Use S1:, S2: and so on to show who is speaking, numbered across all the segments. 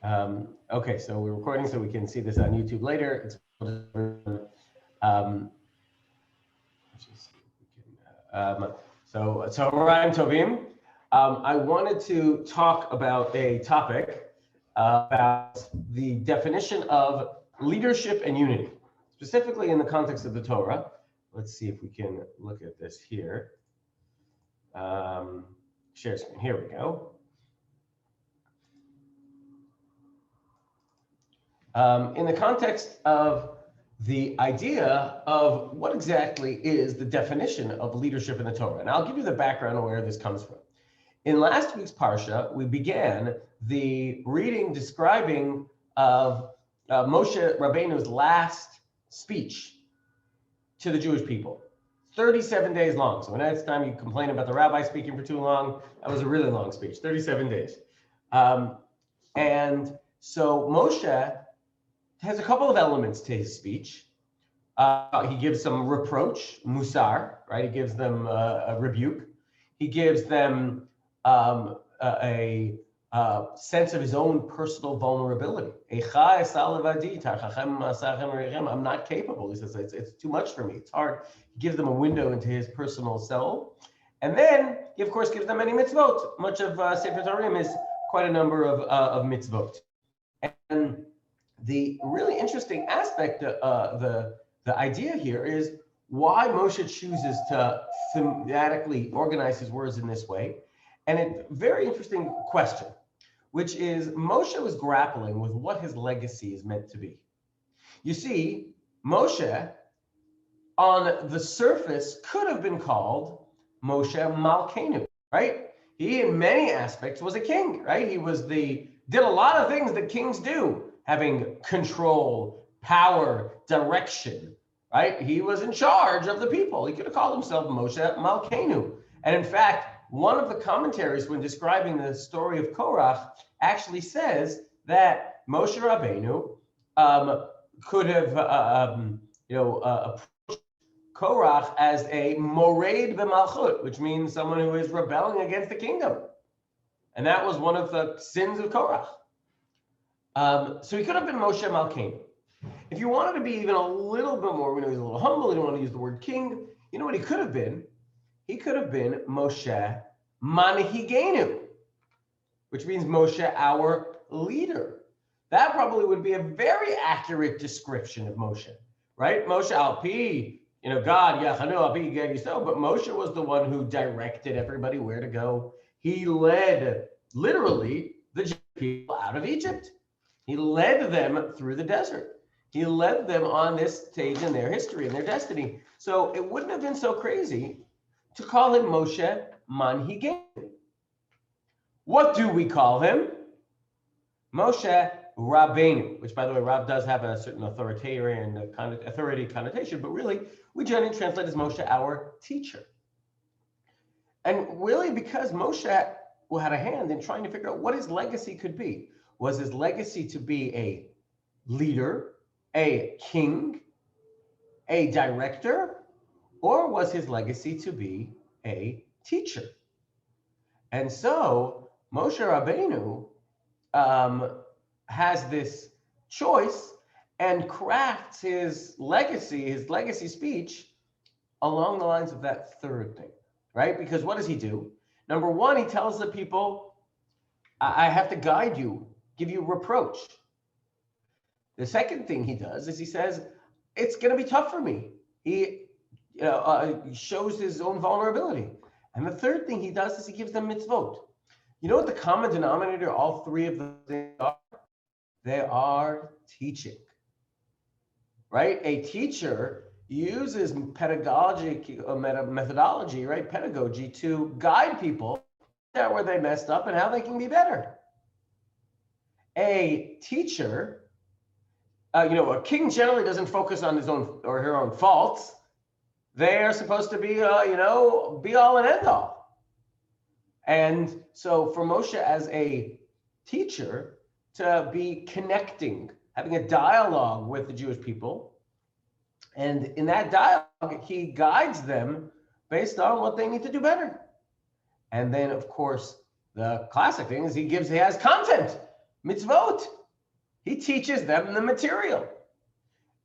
S1: Okay, so we're recording so we can see this on YouTube later. Um, let's just see if we can, so Ryan Tovim, I wanted to talk about a topic about the definition of leadership and unity, specifically in the context of the Torah. Let's see if we can look at this here. Share screen, here we go. In the context of the idea of what exactly is the definition of leadership in the Torah. And I'll give you the background of where this comes from. In last week's Parsha, we began the reading describing of Moshe Rabbeinu's last speech to the Jewish people. 37 days long. So next time you complain about the rabbi speaking for too long, that was a really long speech, 37 days. And so Moshe has a couple of elements to his speech. He gives some reproach, musar, right? He gives them a rebuke. He gives them a sense of his own personal vulnerability. I'm not capable. He says, it's too much for me. It's hard. He gives them a window into his personal soul. And then he, of course, gives them many mitzvot. Much of Sefer Torah is quite a number of mitzvot. And the really interesting aspect, the idea here is why Moshe chooses to thematically organize his words in this way. And a very interesting question, which is Moshe was grappling with what his legacy is meant to be. You see, Moshe, on the surface, could have been called Moshe Malkeinu, right? He, in many aspects, was a king, right? He did a lot of things that kings do, having control, power, direction, right? He was in charge of the people. He could have called himself Moshe Malkeinu. And in fact, one of the commentaries when describing the story of Korach actually says that Moshe Rabbeinu could have approached Korach as a mored b'malchut, which means someone who is rebelling against the kingdom. And that was one of the sins of Korach. So he could have been Moshe Malkeinu. If you wanted to be even a little bit more, we know he's a little humble, he didn't want to use the word king. You know what he could have been? He could have been Moshe Manhigenu, which means Moshe, our leader. That probably would be a very accurate description of Moshe, right? Moshe Alpi, God, Yachanu Alpi Gad Yisrael, but Moshe was the one who directed everybody where to go. He led, literally, the Jewish people out of Egypt. He led them through the desert. He led them on this stage in their history and their destiny. So it wouldn't have been so crazy to call him Moshe Manhigenu. What do we call him? Moshe Rabbeinu, which, by the way, Rab does have a certain authority connotation, but really, we generally translate as Moshe, our teacher. And really, because Moshe had a hand in trying to figure out what his legacy could be. Was his legacy to be a leader, a king, a director, or was his legacy to be a teacher? And so Moshe Rabbeinu has this choice and crafts his legacy speech along the lines of that third thing, right? Because what does he do? Number one, he tells the people, I have to guide you, give you reproach. The second thing he does is he says, it's going to be tough for me. He shows his own vulnerability. And the third thing he does is he gives them mitzvot. You know what the common denominator, all three of them are? They are teaching, right? A teacher uses methodology, right? Pedagogy to guide people where they messed up and how they can be better. A teacher, a king generally doesn't focus on his own or her own faults. They are supposed to be, be all and end all. And so for Moshe as a teacher to be connecting, having a dialogue with the Jewish people, and in that dialogue, he guides them based on what they need to do better. And then, of course, the classic thing is he has content, mitzvot, He teaches them the material.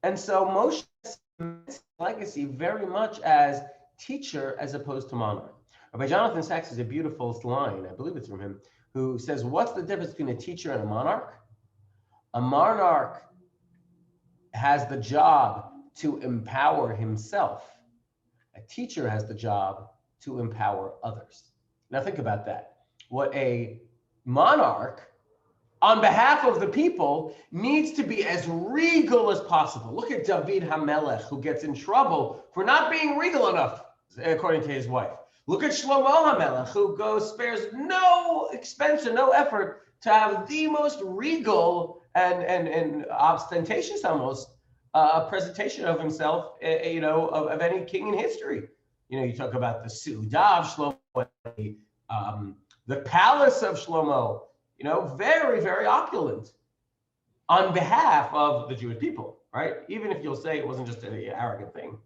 S1: And so Moshe cements legacy very much as teacher as opposed to monarch. Rabbi Jonathan Sachs has a beautiful line, I believe it's from him, who says, what's the difference between a teacher and a monarch? A monarch has the job to empower himself. A teacher has the job to empower others. Now think about that. What a monarch, on behalf of the people, needs to be as regal as possible. Look at David HaMelech, who gets in trouble for not being regal enough, according to his wife. Look at Shlomo HaMelech, who spares no expense and no effort to have the most regal and ostentatious almost presentation of himself, of any king in history. You talk about the Su'udah of Shlomo, the palace of Shlomo, very, very opulent on behalf of the Jewish people, right? Even if you'll say it wasn't just an arrogant thing.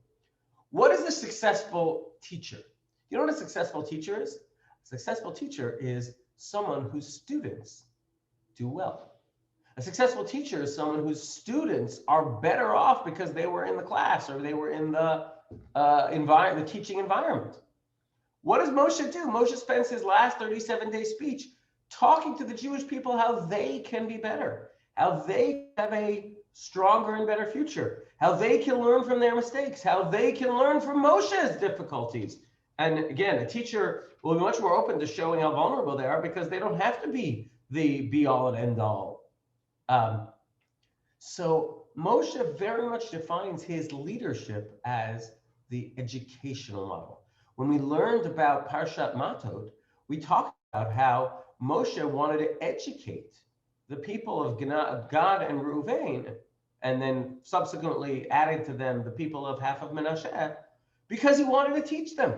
S1: What is a successful teacher? You know what a successful teacher is? A successful teacher is someone whose students do well. A successful teacher is someone whose students are better off because they were in the class or they were in the teaching environment. What does Moshe do? Moshe spends his last 37-day speech talking to the Jewish people how they can be better, how they have a stronger and better future, how they can learn from their mistakes, how they can learn from Moshe's difficulties. And again, a teacher will be much more open to showing how vulnerable they are because they don't have to be the be-all and end-all. So Moshe very much defines his leadership as the educational model. When we learned about Parshat Matot, we talked about how Moshe wanted to educate the people of Gad and Reuven, and then subsequently added to them the people of half of Menashe, because he wanted to teach them.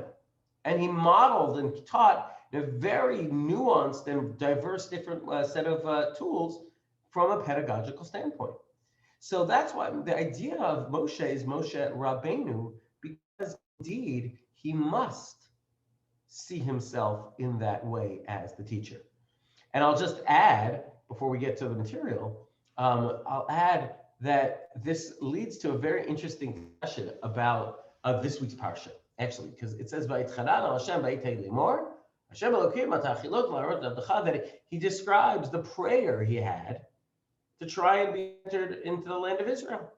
S1: And he modeled and taught in a very nuanced and diverse different set of tools from a pedagogical standpoint. So that's why the idea of Moshe is Moshe Rabbeinu, because indeed he must see himself in that way as the teacher. And I'll just add, before we get to the material, I'll add that this leads to a very interesting discussion about this week's parsha, actually, because it says, that he describes the prayer he had to try and be entered into the land of Israel.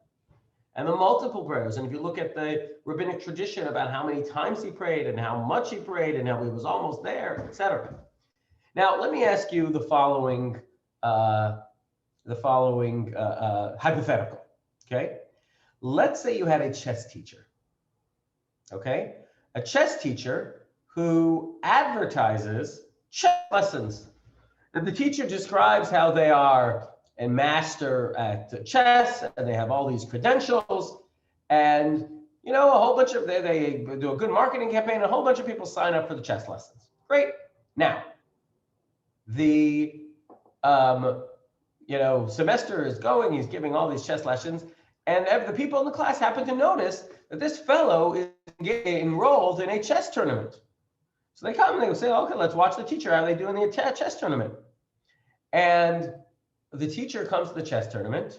S1: And the multiple prayers. And if you look at the rabbinic tradition about how many times he prayed and how much he prayed and how he was almost there, etc. Now, let me ask you the following hypothetical, okay? Let's say you had a chess teacher, okay? A chess teacher who advertises chess lessons. And the teacher describes how they are a master at chess, and they have all these credentials, and a whole bunch of they do a good marketing campaign, a whole bunch of people sign up for the chess lessons. Great. Now, the semester is going, he's giving all these chess lessons, and the people in the class happen to notice that this fellow is enrolled in a chess tournament. So they come and they say, okay, let's watch the teacher, how they do in the chess tournament. And the teacher comes to the chess tournament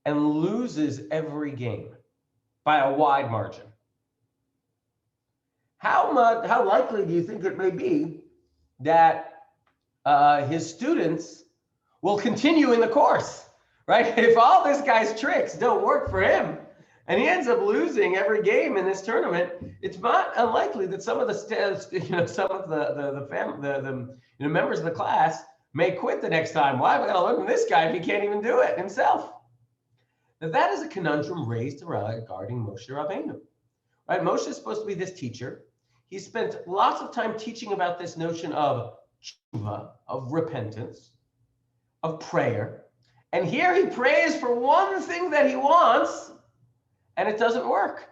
S1: and loses every game by a wide margin. How likely do you think it may be that his students will continue in the course, right? If all this guy's tricks don't work for him and he ends up losing every game in this tournament, it's not unlikely that some of the members of the class may quit the next time. Why have I got to learn from this guy if he can't even do it himself? Now that is a conundrum raised regarding Moshe Rabbeinu, right? Moshe is supposed to be this teacher. He spent lots of time teaching about this notion of tshuva, of repentance, of prayer. And here he prays for one thing that he wants, and it doesn't work.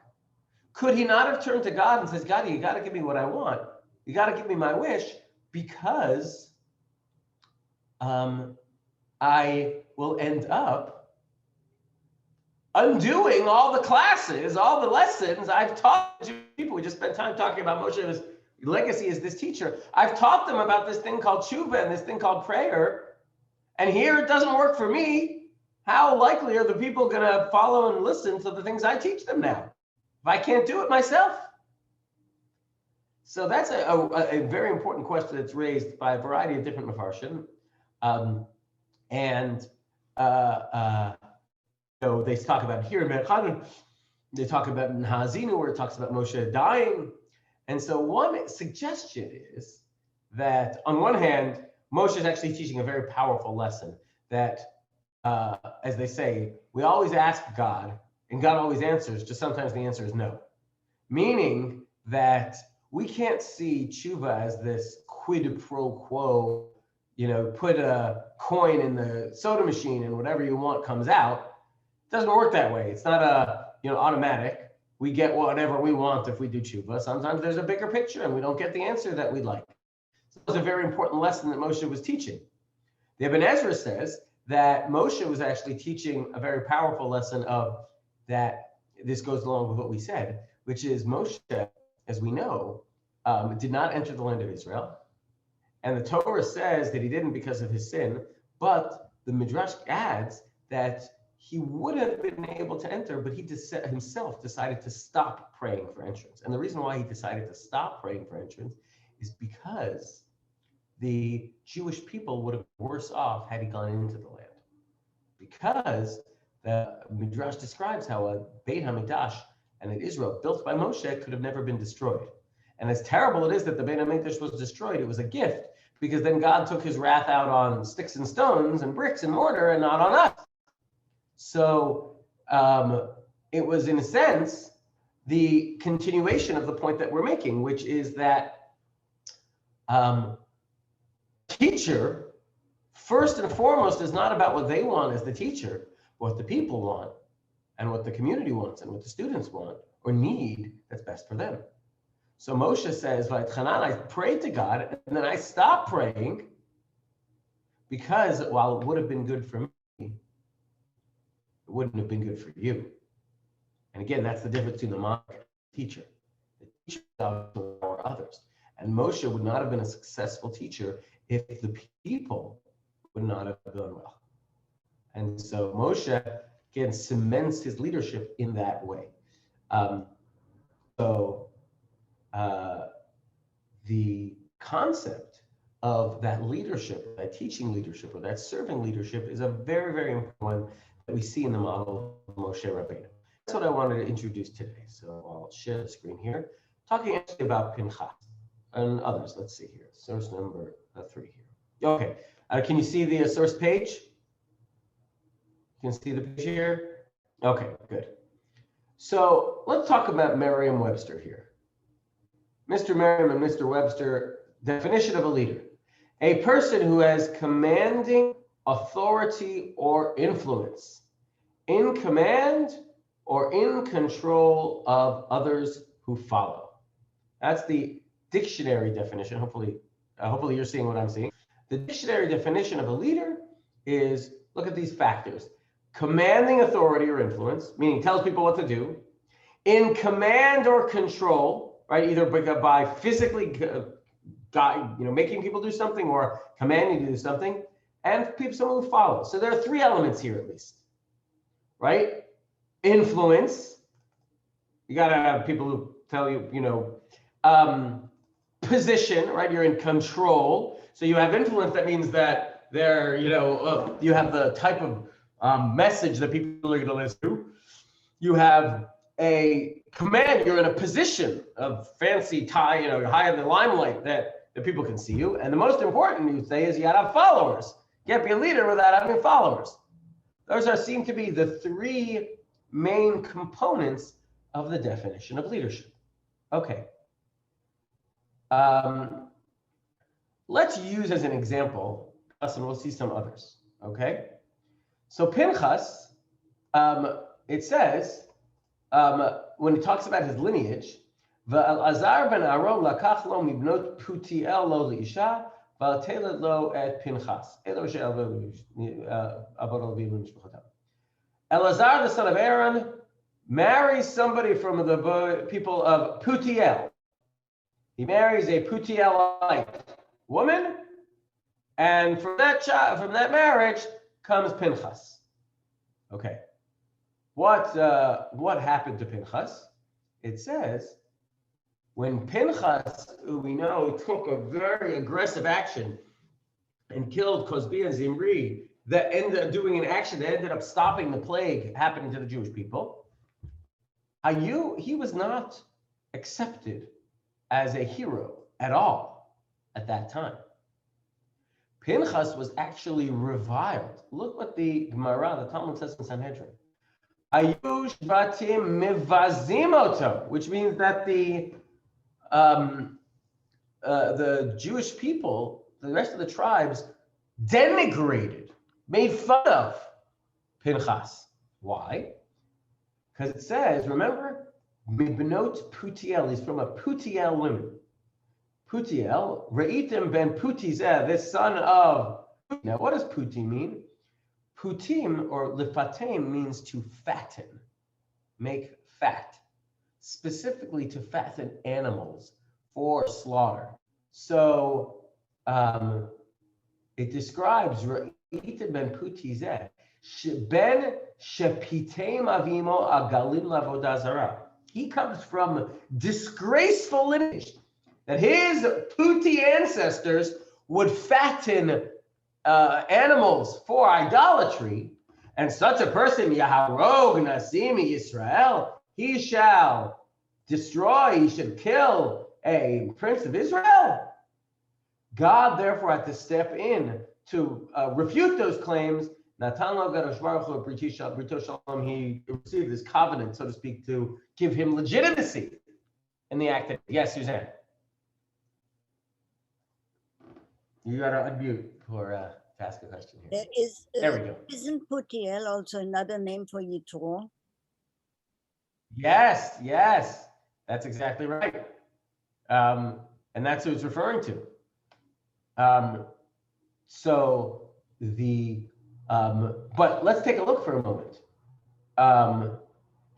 S1: Could he not have turned to God and says, God, you got to give me what I want. You got to give me my wish, because I will end up undoing all the classes, all the lessons I've taught people. We just spent time talking about Moshe's legacy as this teacher. I've taught them about this thing called tshuva and this thing called prayer. And here it doesn't work for me. how likely are the people going to follow and listen to the things I teach them now if I can't do it myself? So that's a very important question that's raised by a variety of different Mefarshim. They talk about here in Merchanan, they talk about in Ha'azinu, where it talks about Moshe dying. And so one suggestion is that on one hand, Moshe is actually teaching a very powerful lesson that, as they say, we always ask God and God always answers, just sometimes the answer is no. Meaning that we can't see tshuva as this quid pro quo, put a coin in the soda machine and whatever you want comes out. It doesn't work that way. It's not automatic. We get whatever we want if we do tshuva. Sometimes there's a bigger picture and we don't get the answer that we'd like. So it was a very important lesson that Moshe was teaching. The Ibn Ezra says that Moshe was actually teaching a very powerful lesson of that. This goes along with what we said, which is Moshe, as we know, did not enter the land of Israel. And the Torah says that he didn't because of his sin, but the Midrash adds that he would have been able to enter, but he himself decided to stop praying for entrance. And the reason why he decided to stop praying for entrance is because the Jewish people would have been worse off had he gone into the land. Because the Midrash describes how a Beit HaMikdash and an Israel built by Moshe could have never been destroyed. And as terrible it is that the Beit HaMikdash was destroyed, it was a gift, because then God took his wrath out on sticks and stones and bricks and mortar and not on us. So it was, in a sense, the continuation of the point that we're making, which is that teacher, first and foremost, is not about what they want as the teacher, what the people want and what the community wants and what the students want or need that's best for them. So Moshe says, I prayed to God and then I stopped praying because while it would have been good for me, it wouldn't have been good for you. And again, that's the difference between the monk and the teacher. The teacher or others. And Moshe would not have been a successful teacher if the people would not have done well. And so Moshe, again, cements his leadership in that way. The concept of that leadership, that teaching leadership, or that serving leadership is a very, very important one that we see in the model of Moshe Rabbeinu. That's what I wanted to introduce today. So I'll share the screen here, talking actually about Pinchas and others. Let's see here, source number 3 here. Okay, can you see the source page? You can see the page here? Okay, good. So let's talk about Merriam-Webster here. Mr. Merriam and Mr. Webster, definition of a leader. A person who has commanding authority or influence, in command or in control of others who follow. That's the dictionary definition. Hopefully you're seeing what I'm seeing. The dictionary definition of a leader is, look at these factors. Commanding authority or influence, meaning tells people what to do. In command or control, right? Either by physically making people do something or commanding to do something, and someone who follows. So there are 3 elements here at least, right? Influence. You got to have people who tell you, position, right? You're in control. So you have influence. That means that they're, you have the type of message that people are going to listen to. You have a command. You're in a position of fancy tie, you're high in the limelight that people can see you. And the most important, you say, is you got to have followers. You can't be a leader without having followers. Those seem to be the 3 main components of the definition of leadership. Okay. Let's use as an example, and we'll see some others. Okay. So Pinchas, it says, when he talks about his lineage, V'Elazar ben Aaron lakach lo mibnot Putiel lo liisha, v'atelet lo et Pinchas. Elazar, the son of Aaron, marries somebody from the people of Putiel. He marries a Putielite woman, and from that marriage comes Pinchas. Okay. What happened to Pinchas? It says when Pinchas, who we know took a very aggressive action and killed Cosbi and Zimri, that ended up doing an action that ended up stopping the plague happening to the Jewish people. He was not accepted as a hero at all at that time. Pinchas was actually reviled. Look what the Gemara, the Talmud says in Sanhedrin. Ayush batim mivazim oto, which means that the Jewish people, the rest of the tribes, denigrated, made fun of Pinchas. Why? Because it says, remember, Mibnot Putiel, he's from a Putiel women. Putiel, Reitim ben Putizeh, this son of. Now, what does Puti mean? Putim or lifatem means to fatten, make fat, specifically to fatten animals for slaughter. So it describes Reitim ben Putizeh, ben shepitem avimo agalim lavodah zarah. He comes from disgraceful lineage that his Puti ancestors would fatten animals for idolatry, and such a person, Yaharog Nasimi Yisrael, he shall destroy, he should kill a prince of Israel. God therefore had to step in to refute those claims. Natan lo Kadosh Baruch Hu Brito Shalom, he received this covenant, so to speak, to give him legitimacy in the act. Yes, Suzanne. You got to unmute for to ask a question here. There we go.
S2: Isn't Putiel also another name for Yitro?
S1: Yes, that's exactly right. And that's who it's referring to. So the but let's take a look for a moment.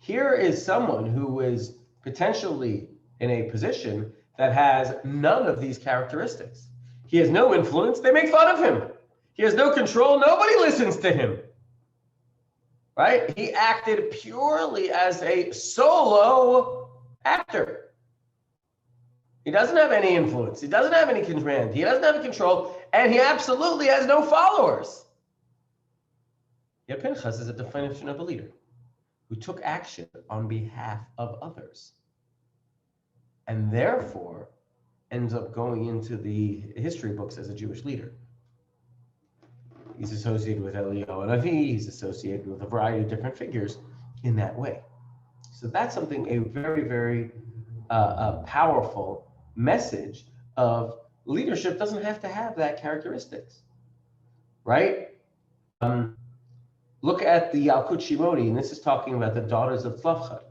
S1: Here is someone who is potentially in a position that has none of these characteristics. He has no influence. They make fun of him. He has no control. Nobody listens to him. Right? He acted purely as a solo actor. He doesn't have any influence. He doesn't have any command. He doesn't have any control. And he absolutely has no followers. Yet Pinchas is a definition of a leader who took action on behalf of others. And therefore ends up going into the history books as a Jewish leader. He's associated with Eliyahu Hanavi. He's associated with a variety of different figures in that way. So that's something, a very, very powerful message of leadership doesn't have to have that characteristics, right? Look at the Yalkut Shimoni, and this is talking about the daughters of Tzlafchad.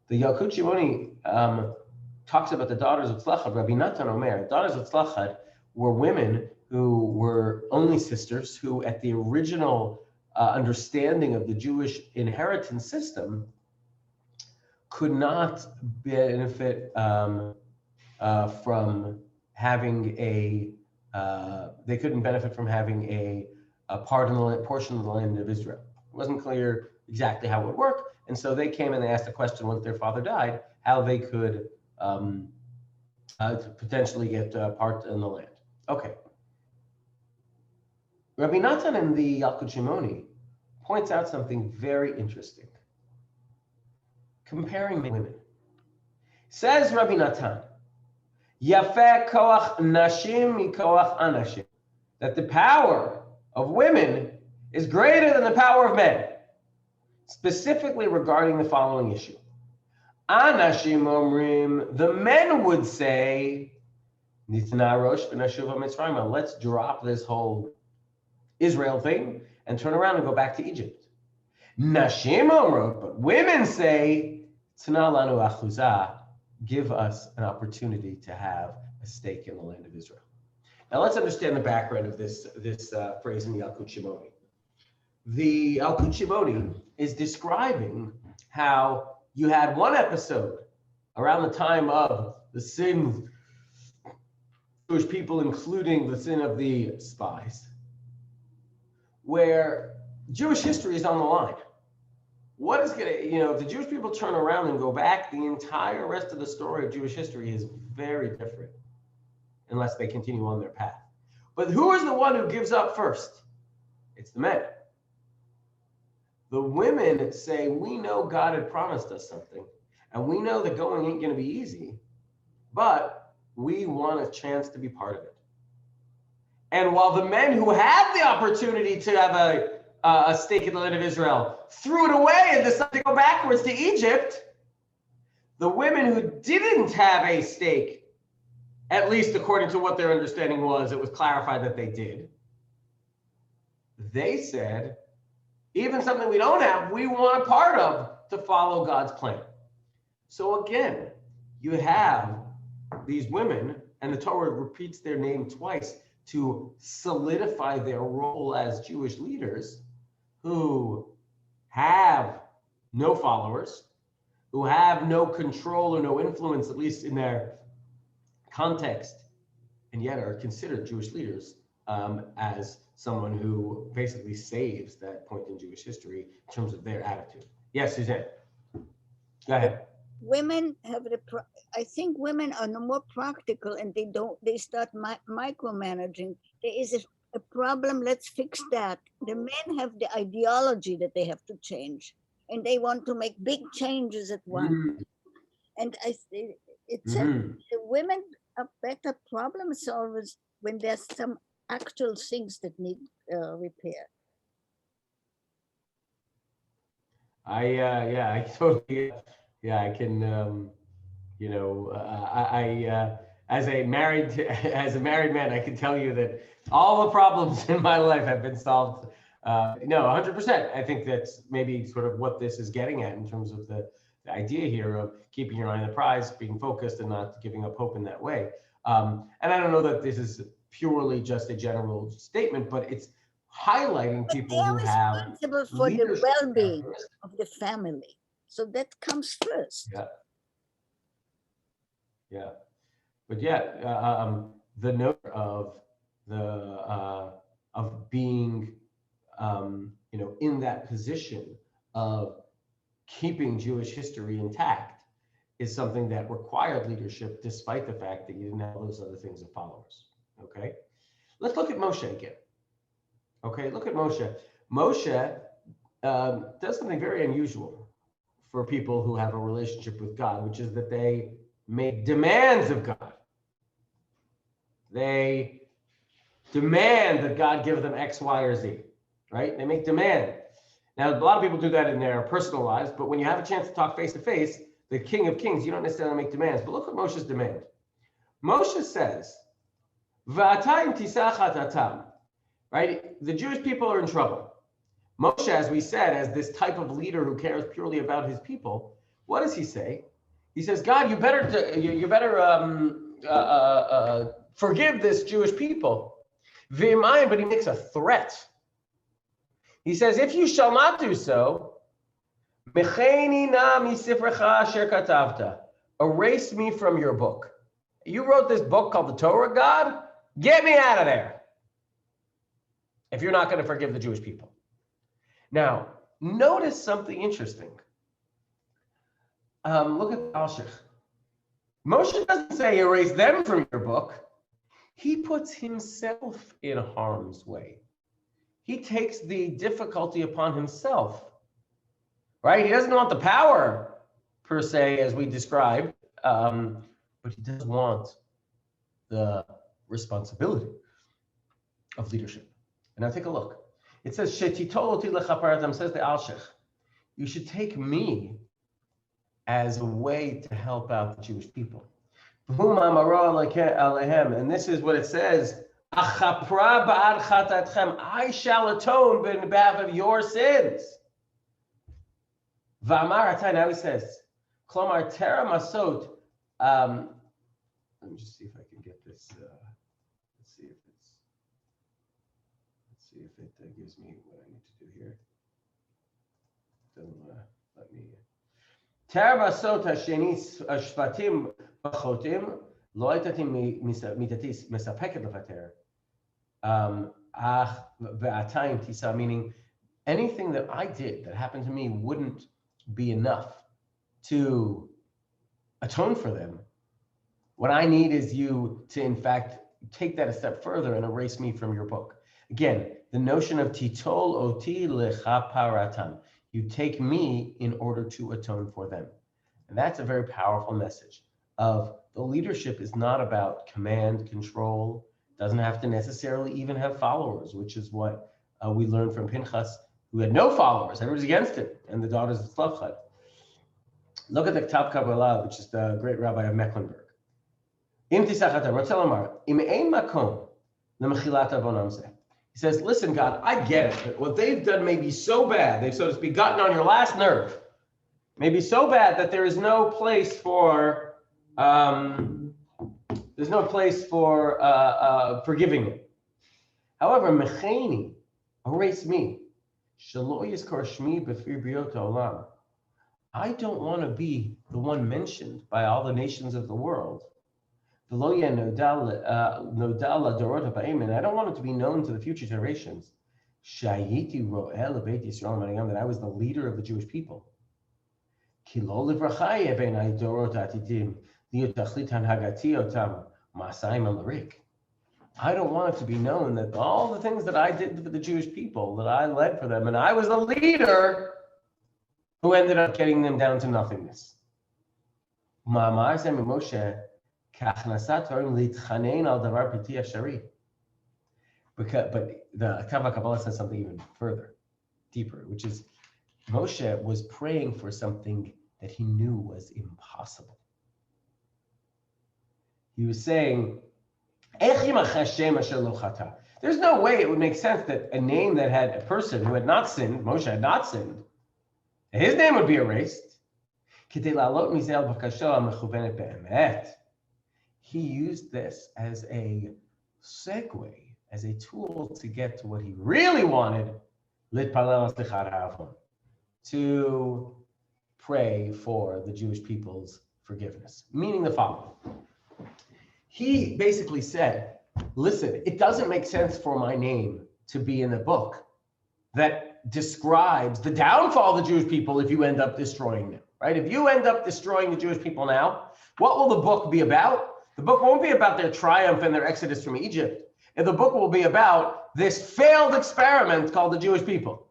S1: The Yalkut Shimoni talks about the daughters of Tzlachad. Rabbi Natan Omer, daughters of Tzlachad were women who were only sisters who, at the original understanding of the Jewish inheritance system, could not benefit from having they couldn't benefit from having a portion of the land of Israel. It wasn't clear exactly how it would work, and so they came and they asked the question once their father died, how they could to potentially get part in the land. Okay. Rabbi Natan in the Yalkut Shimoni points out something very interesting. Comparing women. Says Rabbi Natan, Yafeh koach nashim mikoach anashim, that the power of women is greater than the power of men, specifically regarding the following issue. Anashim omrim, the men would say, let's drop this whole Israel thing and turn around and go back to Egypt. Nashim omrot, but women say, Tana lanu achuzah, give us an opportunity to have a stake in the land of Israel. Now let's understand the background of this phrase in the Yalkut Shimoni. The Yalkut Shimoni is describing how you had one episode around the time of the sin of Jewish people, including the sin of the spies, where Jewish history is on the line. What is going to, if the Jewish people turn around and go back, the entire rest of the story of Jewish history is very different unless they continue on their path. But who is the one who gives up first? It's the men. The women say, we know God had promised us something, and we know that going ain't going to be easy, but we want a chance to be part of it. And while the men who had the opportunity to have a stake in the land of Israel threw it away and decided to go backwards to Egypt, the women who didn't have a stake, at least according to what their understanding was, it was clarified that they did. They said, even something we don't have, we want a part of to follow God's plan. So again, you have these women, and the Torah repeats their name twice to solidify their role as Jewish leaders who have no followers, who have no control or no influence, at least in their context, and yet are considered Jewish leaders as someone who basically saves that point in Jewish history in terms of their attitude. Yes, Suzanne. Go ahead.
S2: Women have I think women are no more practical, and they start micromanaging. There is a problem, let's fix that. The men have the ideology that they have to change, and they want to make big changes at once. And it's the women are better problem solvers when there's some actual things that need repair.
S1: I totally, I can, as a married man, I can tell you that all the problems in my life have been solved. 100%. I think that's maybe sort of what this is getting at in terms of the idea here of keeping your eye on the prize, being focused and not giving up hope in that way. And I don't know that this is purely just a general statement, but it's highlighting people who have
S2: responsible for the well-being of the family. So that comes first.
S1: Yeah. But the note of being in that position of keeping Jewish history intact is something that required leadership, despite the fact that you didn't have those other things of followers. Okay, let's look at Moshe again. Okay, look at Moshe. Moshe does something very unusual for people who have a relationship with God, which is that they make demands of God. They demand that God give them X, Y, or Z, right? They make demand. Now, a lot of people do that in their personal lives, but when you have a chance to talk face to face, the King of Kings, you don't necessarily make demands. But look at Moshe's demand. Moshe says, "V'atayim tisachat atam," right? The Jewish people are in trouble. Moshe, as we said, as this type of leader who cares purely about his people, what does he say? He says, God, you better forgive this Jewish people. V'imai, but he makes a threat. He says, if you shall not do so, mecheni na misifrecha asher katavta, erase me from your book. You wrote this book called the Torah, God? Get me out of there if you're not going to forgive the Jewish people. Now, notice something interesting. Look at the Alshich. Moshe doesn't say erase them from your book. He puts himself in harm's way. He takes the difficulty upon himself, right? He doesn't want the power, per se, as we described, but he does want the responsibility of leadership. And now take a look. It says, "Shetitoloti lechapartam," says the Alshich, you should take me as a way to help out the Jewish people. And this is what it says, I shall atone on behalf of your sins. Now he says, Klomar Tera Masot. Let me just see if I can get this. Let's see if it gives me what I need to do here. Doesn't let me. Tera Masot Hasheni Shvatim Bachotim Lo Aitatim Mitatis Mesapeket Levater. Ve'atayim Tisa, meaning anything that I did that happened to me wouldn't be enough to atone for them. What I need is you to, in fact, take that a step further and erase me from your book. Again, the notion of titol oti lechaparatan. You take me in order to atone for them. And that's a very powerful message of the leadership is not about command, control, doesn't have to necessarily even have followers, which is what we learned from Pinchas, who had no followers. Everyone was against him, and the daughters of Tzlachad. Look at the K'tab Kabbalah, which is the great Rabbi of Mecklenburg. He says, listen, God, I get it, but what they've done may be so bad, they've, so to speak, gotten on your last nerve, may be so bad that there is no place for forgiving it. However, mecheni, erase me. I don't want to be the one mentioned by all the nations of the world. And I don't want it to be known to the future generations that I was the leader of the Jewish people. I don't want it to be known that all the things that I did for the Jewish people, that I led for them, and I was the leader who ended up getting them down to nothingness. But the Kabbalah says something even further, deeper, which is Moshe was praying for something that he knew was impossible. He was saying, there's no way it would make sense that a name that had a person who had not sinned, Moshe had not sinned, his name would be erased. He used this as a segue, as a tool to get to what he really wanted, to pray for the Jewish people's forgiveness, meaning the following. He basically said, listen, it doesn't make sense for my name to be in the book that describes the downfall of the Jewish people if you end up destroying them, right? If you end up destroying the Jewish people now, what will the book be about? The book won't be about their triumph and their exodus from Egypt. And the book will be about this failed experiment called the Jewish people.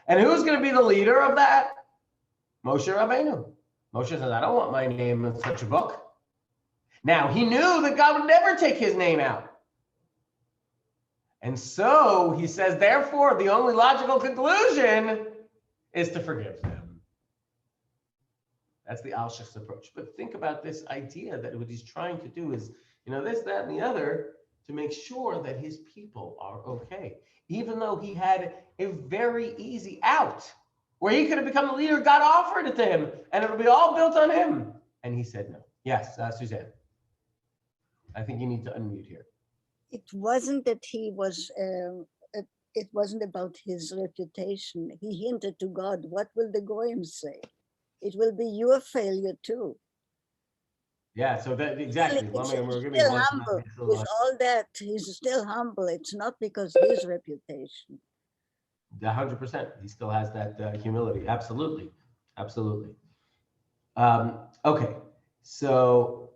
S1: And who's going to be the leader of that? Moshe Rabbeinu. Moshe says, I don't want my name in such a book. Now, he knew that God would never take his name out. And so he says, therefore, the only logical conclusion is to forgive them. That's the Al-Shich's approach. But think about this idea that what he's trying to do is, this, that, and the other, to make sure that his people are okay. Even though he had a very easy out, where he could have become the leader, God offered it to him, and it would be all built on him. And he said no. Yes, Suzanne. I think you need to unmute here.
S2: It wasn't that he was, it wasn't about his reputation. He hinted to God, what will the Goyim say? It will be your failure too.
S1: Yeah, so that exactly.
S2: He's still humble. With all that, he's still humble. It's not because of his reputation.
S1: 100%. He still has that humility. Absolutely. Absolutely. Okay. So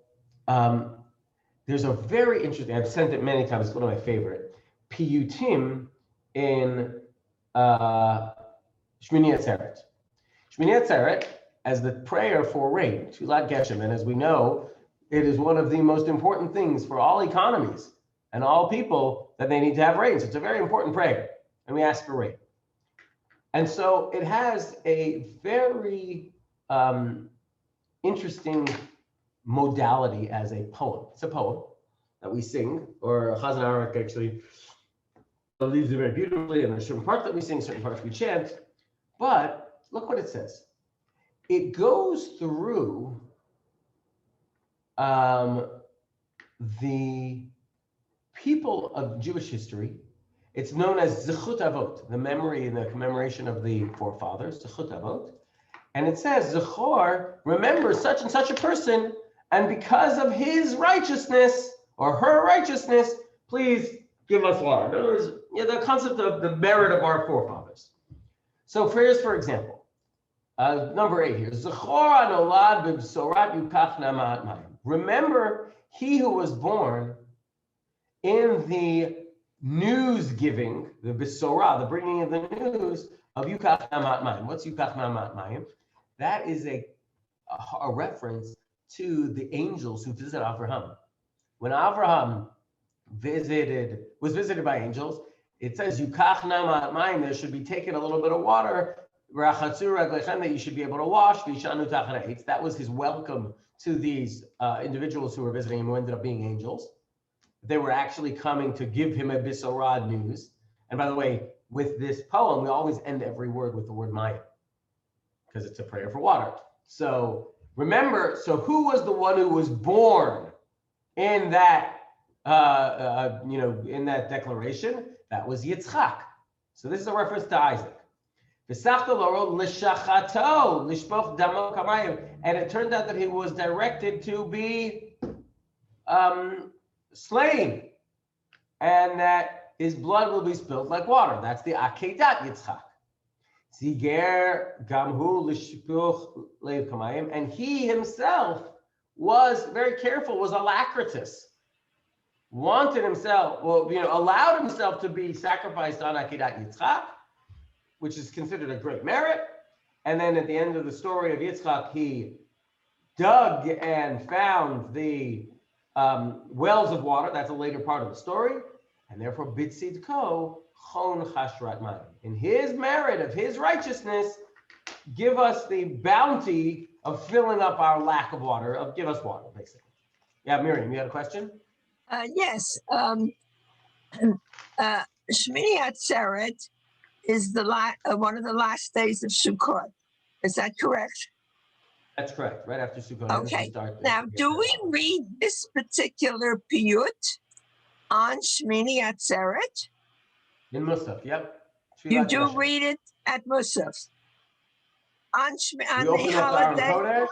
S1: there's a very interesting, I've sent it many times, it's one of my favorite, piyutim in Shmini Atzeret. Shmini Atzeret as the prayer for rain, Tfilat Geshem. And as we know, it is one of the most important things for all economies and all people that they need to have rain. So it's a very important prayer. And we ask for rain. And so it has a very interesting modality as a poem. It's a poem that we sing, or Chazan Arak actually leaves it very beautifully, and there's certain parts that we sing, certain parts we chant. But look what it says. It goes through the people of Jewish history. It's known as Zechut Avot, the memory and the commemoration of the forefathers, Zechut Avot. And it says, Zechor, remember such and such a person, and because of his righteousness or her righteousness, please give us water. In other words, the concept of the merit of our forefathers. So here's, for example, number 8 here. Zechor anolad b'bsorat yukach na'ma'at mayim. Remember, he who was born in the news giving, the Bisorah, the bringing of the news of Yukach Namat Mayim. What's Yukach Namat Mayim? That is a reference to the angels who visited Avraham. When Avraham was visited by angels, it says Yukach Namat Mayim, there should be taken a little bit of water, that you should be able to wash. That was his welcome to these individuals who were visiting him, who ended up being angels. They were actually coming to give him a Bisorah news. And by the way, with this poem, we always end every word with the word Mayim, because it's a prayer for water. So remember, so who was the one who was born in that, in that declaration? That was Yitzchak. So this is a reference to Isaac. And it turned out that he was directed to be slain, and that his blood will be spilled like water. That's the Akedat Yitzchak. Ziger gamhu l'shpuch leiv kamayim, and he himself was very careful, was alacritous, wanted himself, allowed himself to be sacrificed on Akedat Yitzchak, which is considered a great merit. And then at the end of the story of Yitzchak, he dug and found the wells of water. That's a later part of the story. And therefore, Bitzidko chon chashrat mayim. In his merit of his righteousness, give us the bounty of filling up our lack of water, of give us water, basically. Yeah, Miriam, you had a question?
S3: Yes. Shmini Atzeret is one of the last days of Sukkot. Is that correct?
S1: That's correct. Right after Sukkot.
S3: Okay. Now, do we read this particular piyut on Shmini Atzeret?
S1: In Musaf, yep.
S3: You do read it at Musaf. On the holiday.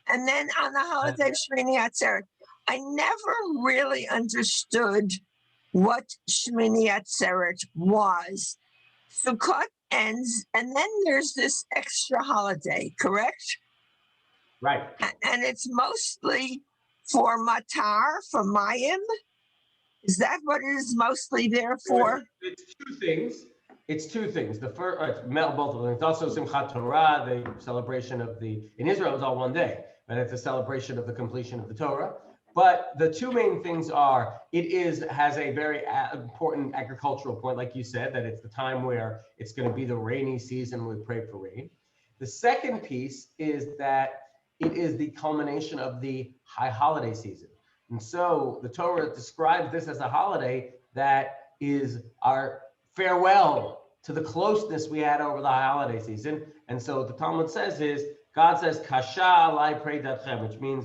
S3: And then on the holiday of Shmini Atzeret. I never really understood what Shmini Atzeret was. Sukkot ends, and then there's this extra holiday, correct?
S1: Right.
S3: And it's mostly for matar, for mayim. Is that what it is mostly there for?
S1: It's two things. It's two things. The first, it's both of them. It's also Simchat Torah, the celebration of in Israel, it's all one day, but it's a celebration of the completion of the Torah. But the two main things are, has a very important agricultural point, like you said, that it's the time where it's going to be the rainy season. We pray for rain. The second piece is that it is the culmination of the high holiday season. And so the Torah describes this as a holiday that is our farewell to the closeness we had over the holiday season. And so what the Talmud says is, God says, Kasha alai preidatchem, which means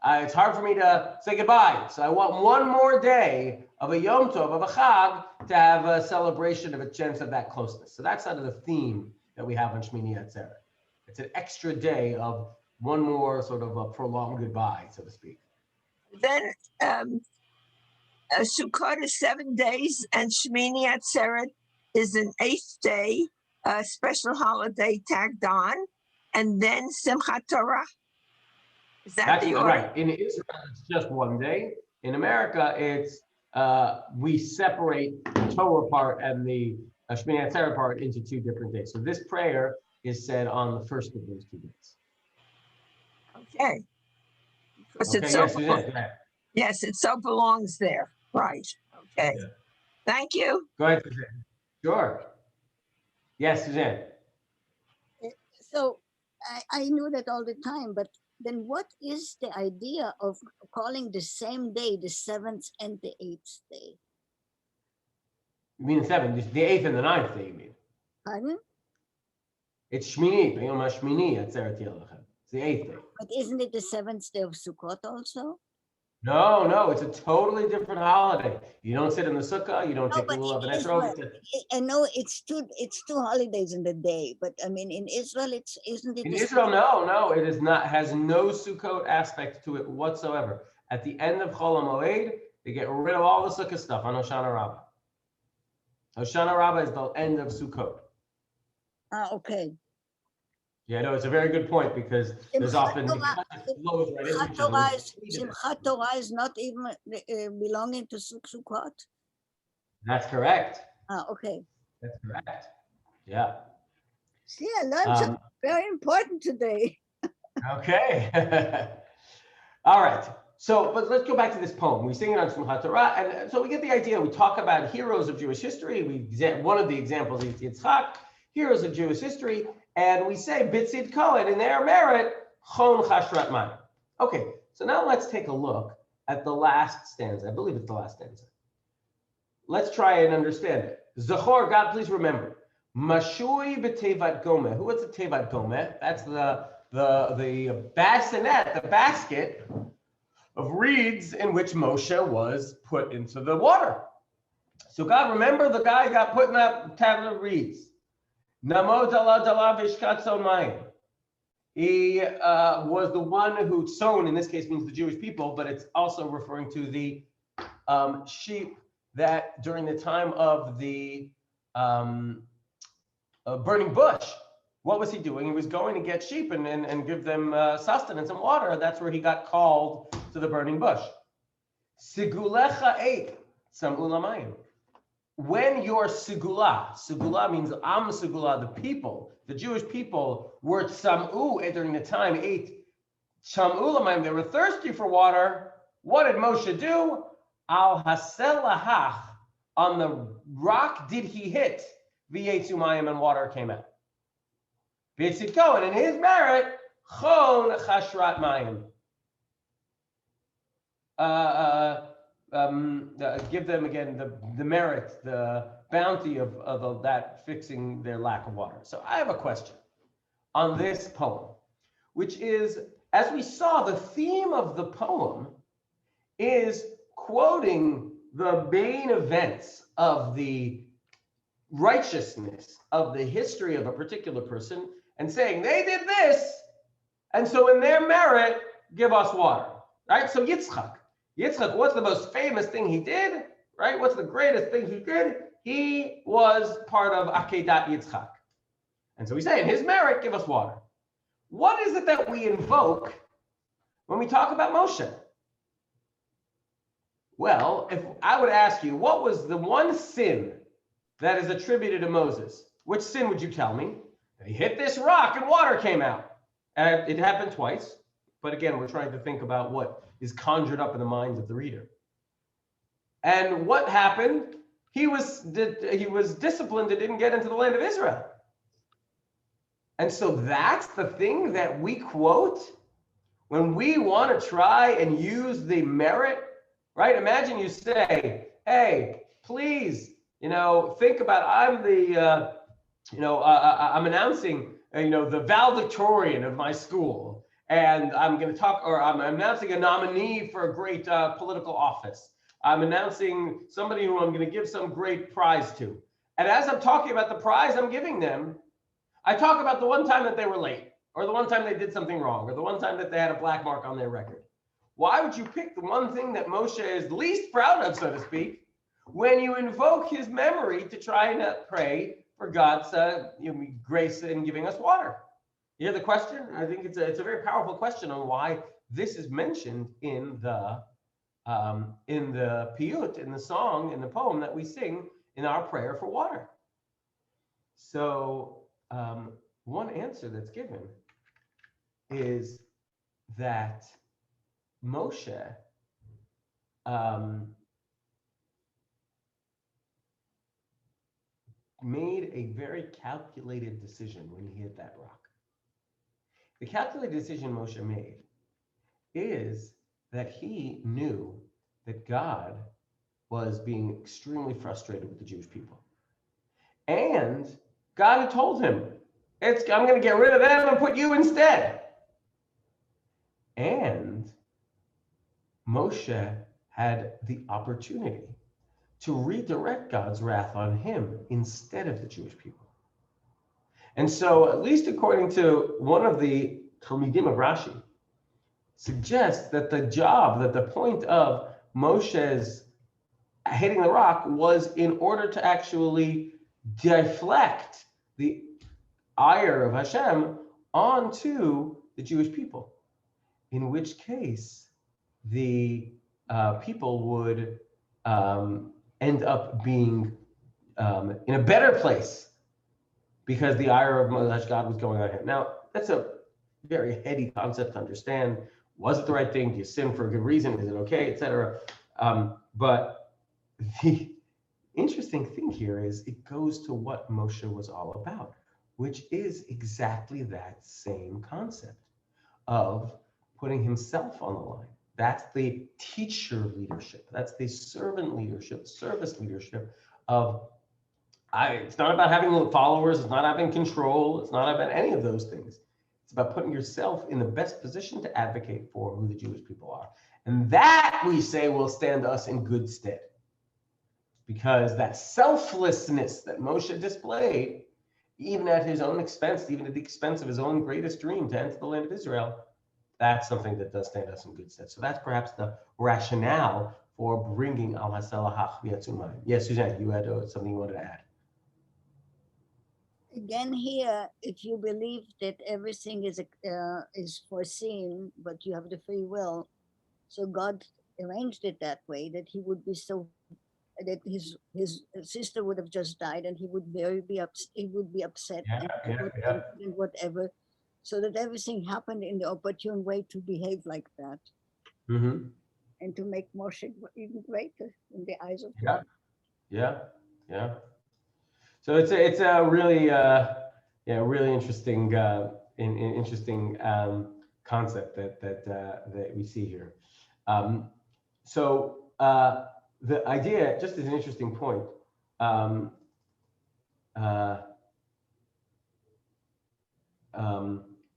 S1: it's hard for me to say goodbye. So I want one more day of a Yom Tov, of a Chag, to have a celebration of a chance of that closeness. So that's sort of the theme that we have on Shmini Atzeret. It's an extra day of one more sort of a prolonged goodbye, so to speak.
S3: Then Sukkot is 7 days, and Shmini Atzeret is an 8th day, a special holiday tagged on, and then Simchat Torah.
S1: That's right. In Israel, it's just one day. In America, it's we separate the Torah part and the Shmini Atzeret part into 2 different days. So this prayer is said on the first of those 2 days.
S3: Okay. Because yes, it so belongs there. Right. Okay. Yeah. Thank you.
S1: Go ahead, Suzanne. Sure. Yes, Suzanne.
S2: So I knew that all the time, but then what is the idea of calling the same day the 7th and the 8th day?
S1: You mean the 7th, the 8th and the 9th day, you mean?
S2: Pardon?
S1: It's Shmini, Shmini, it's the 8th day.
S2: But isn't it the 7th day of Sukkot also?
S1: No, it's a totally different holiday. You don't sit in the sukkah, you don't take the lulav and etrog.
S2: I know it's two holidays in the day, but I mean in Israel isn't it?
S1: In Israel, no, it is not. Has no Sukkot aspect to it whatsoever. At the end of Chol HaMoed, they get rid of all the sukkah stuff on Hoshana Rabbah. Hoshana Rabbah is the end of Sukkot.
S2: Okay.
S1: Yeah, no, it's a very good point because there's often
S2: Simchat Torah is not even belonging to Sukkot.
S1: That's correct.
S2: Okay.
S1: That's correct. Yeah.
S2: See, I learned something very important today.
S1: Okay. All right. So, but let's go back to this poem. We sing it on Simchat Torah, and so we get the idea. We talk about heroes of Jewish history. One of the examples is Yitzchak, heroes of Jewish history, and we say Bitzid Kohen in their merit, Chon Chashrat Mayim. Okay. So now let's take a look at the last stanza. I believe it's the last stanza. Let's try and understand it. Zachor, God, please remember. Mashui b'tevat gomeh. Who was the tevat gomeh? That's the bassinet, the basket of reeds in which Moshe was put into the water. So God, remember the guy got put in that tablet of reeds. Namo dala dala vishkatzon mayim. He was the one who sown, in this case means the Jewish people, but it's also referring to the sheep that during the time of the burning bush, what was he doing? He was going to get sheep and give them sustenance and water. That's where he got called to the burning bush. Sigulecha ate sam'u lamayim. When your sigula means am sigula, the people, the Jewish people were sam'u during the time ate sam'u lamayim. They were thirsty for water. What did Moshe do? Al haselahach, on the rock did he hit v'yetzu mayim, and water came out. Bitzid Kohen, in his merit, chon chashrat mayim. Give them again the merit, the bounty of that fixing their lack of water. So I have a question on this poem, which is, as we saw, the theme of the poem is quoting the main events of the righteousness of the history of a particular person and saying they did this, and so in their merit, give us water, right? So Yitzchak, what's the most famous thing he did, right? What's the greatest thing he did? He was part of Akedat Yitzchak. And so we say, in his merit, give us water. What is it that we invoke when we talk about Moshe? Well, if I would ask you, what was the one sin that is attributed to Moses? Which sin would you tell me? He hit this rock and water came out. And it happened twice. But again, we're trying to think about what is conjured up in the minds of the reader. And what happened? He was disciplined and didn't get into the land of Israel. And so that's the thing that we quote when we want to try and use the merit, right? Imagine you say, hey, please, think about, I'm announcing, the valedictorian of my school, and I'm going to talk, or I'm announcing a nominee for a great political office. I'm announcing somebody who I'm going to give some great prize to. And as I'm talking about the prize I'm giving them, I talk about the one time that they were late, or the one time they did something wrong, or the one time that they had a black mark on their record. Why would you pick the one thing that Moshe is least proud of, so to speak, when you invoke his memory to try and pray for God's grace in giving us water? You hear the question? I think it's a very powerful question on why this is mentioned in the piyut, in the song, in the poem that we sing in our prayer for water. So one answer that's given is that Moshe made a very calculated decision when he hit that rock. The calculated decision Moshe made is that he knew that God was being extremely frustrated with the Jewish people. And God had told him, I'm going to get rid of them and put you instead. And Moshe had the opportunity to redirect God's wrath on him instead of the Jewish people. And so, at least according to one of the Talmidim of Rashi, suggests that the point of Moshe's hitting the rock was in order to actually deflect the ire of Hashem onto the Jewish people, in which case the people would end up being in a better place because the ire of God was going on here. Now, that's a very heady concept to understand. Was it the right thing? Do you sin for a good reason? Is it okay, etc.? But the interesting thing here is it goes to what Moshe was all about, which is exactly that same concept of putting himself on the line. That's the teacher leadership. That's the servant leadership, service leadership of, it's not about having followers, it's not having control, it's not about any of those things. It's about putting yourself in the best position to advocate for who the Jewish people are. And that, we say, will stand us in good stead. Because that selflessness that Moshe displayed, even at his own expense, even at the expense of his own greatest dream to enter the land of Israel, that's something that does stand us in good stead. So that's perhaps the rationale for bringing Al Hasalahach V'Yatzumayim. Yes, Suzanne, you had something you wanted to add.
S2: Again, here, if you believe that everything is foreseen, but you have the free will, so God arranged it that way that he would be so that his sister would have just died, and he would be upset and whatever, so that everything happened in the opportune way to behave like that, and to make Moshe even greater in the eyes of God.
S1: Yeah. So it's a really really interesting interesting concept that we see here. So the idea, just as an interesting point,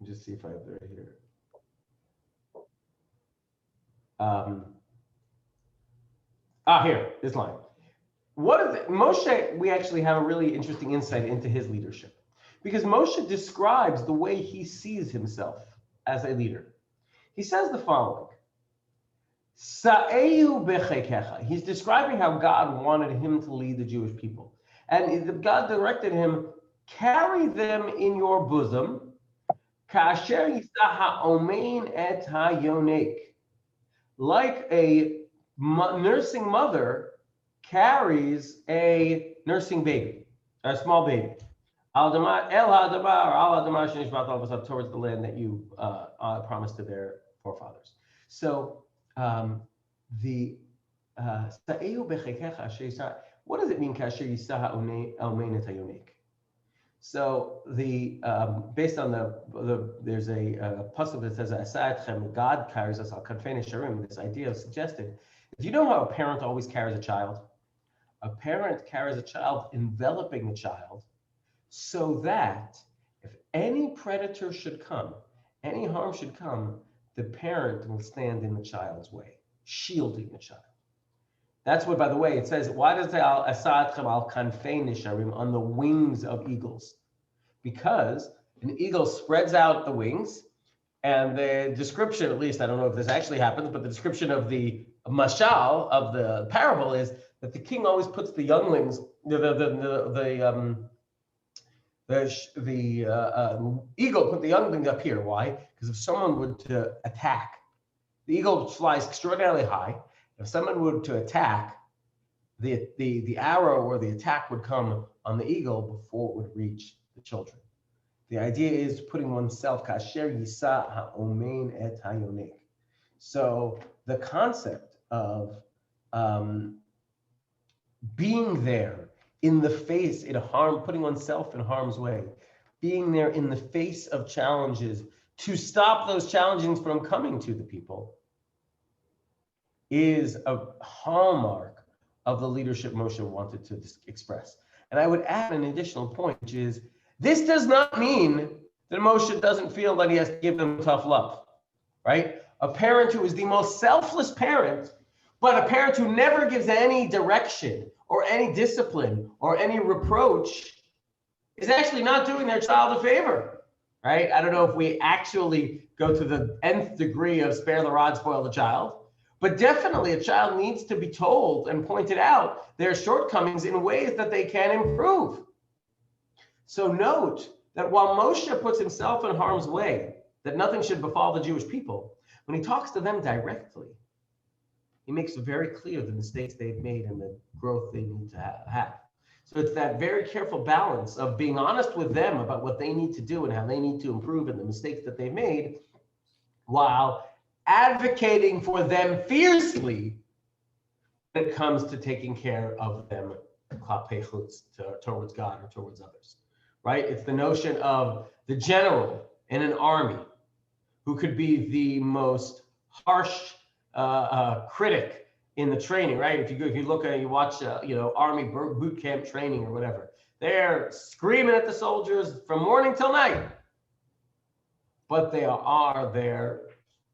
S1: just see if I have it right here. Here, this line. What is it? Moshe, we actually have a really interesting insight into his leadership, because Moshe describes the way he sees himself as a leader. He says the following: Sa'eu bechekecha. He's describing how God wanted him to lead the Jewish people. And God directed him, carry them in your bosom, kasher yisa ha'omein et ha'yonek. Like a nursing mother carries a nursing baby, a small baby. El ha'adamah or al ha'adamah shenishbat al towards the land that you promised to their forefathers. So what does it mean? So based on there's a pasuk that says God carries us al kanfei nesharim. This idea of suggested. If you know how a parent always carries a child, a parent carries a child enveloping the child, so that if any predator should come, any harm should come, the parent will stand in the child's way, shielding the child. That's what, by the way, it says, why does it say asa'atchem al kanfei nisharim, on the wings of eagles? Because an eagle spreads out the wings, and the description, at least, I don't know if this actually happens, but the description of the mashal, of the parable, is that the king always puts the younglings, the eagle put the youngling up here. Why? Because if someone were to attack, the eagle flies extraordinarily high. If someone were to attack, the arrow or the attack would come on the eagle before it would reach the children. The idea is putting oneself, kasher yisa ha'omein et hayonek. So the concept of being there in the face, putting oneself in harm's way, being there in the face of challenges to stop those challenges from coming to the people, is a hallmark of the leadership Moshe wanted to express. And I would add an additional point, which is, this does not mean that Moshe doesn't feel that he has to give them tough love, right? A parent who is the most selfless parent, but a parent who never gives any direction or any discipline or any reproach, is actually not doing their child a favor, right? I don't know if we actually go to the nth degree of spare the rod, spoil the child, but definitely a child needs to be told and pointed out their shortcomings in ways that they can improve. So note that while Moshe puts himself in harm's way, that nothing should befall the Jewish people, when he talks to them directly, he makes it very clear the mistakes they've made and the growth they need to have. So it's that very careful balance of being honest with them about what they need to do and how they need to improve and the mistakes that they've made, while advocating for them fiercely when it comes to taking care of them towards God or towards others, right? It's the notion of the general in an army who could be the most harsh critic in the training, right? If you look at, you watch, army boot camp training or whatever, they're screaming at the soldiers from morning till night, but they are their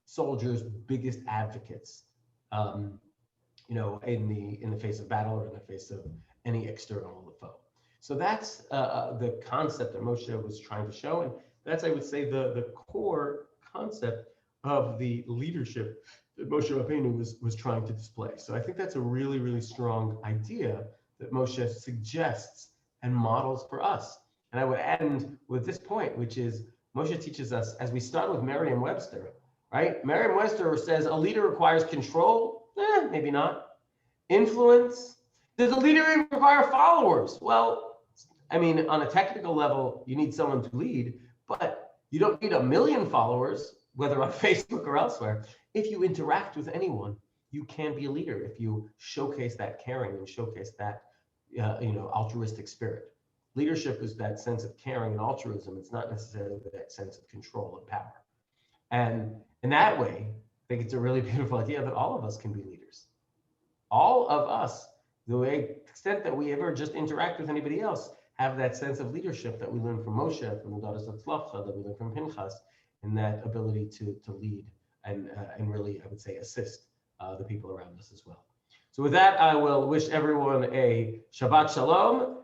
S1: soldiers' biggest advocates, in the face of battle or in the face of any external foe. So that's the concept that Moshe was trying to show, and that's, I would say, the core concept of the leadership that Moshe Rabbeinu was trying to display. So I think that's a really, really strong idea that Moshe suggests and models for us. And I would end with this point, which is Moshe teaches us, as we start with Merriam-Webster, right? Merriam-Webster says a leader requires control. Maybe not. Influence. Does a leader even require followers? Well, I mean, on a technical level, you need someone to lead, but you don't need 1 million followers, whether on Facebook or elsewhere. If you interact with anyone, you can be a leader if you showcase that caring and showcase that, altruistic spirit. Leadership is that sense of caring and altruism. It's not necessarily that sense of control and power. And in that way, I think it's a really beautiful idea that all of us can be leaders. All of us, the extent that we ever just interact with anybody else, have that sense of leadership that we learn from Moshe, from the daughters of Tzlachah, that we learn from Pinchas, and that ability to lead and really, I would say, assist the people around us as well. So with that, I will wish everyone a Shabbat Shalom.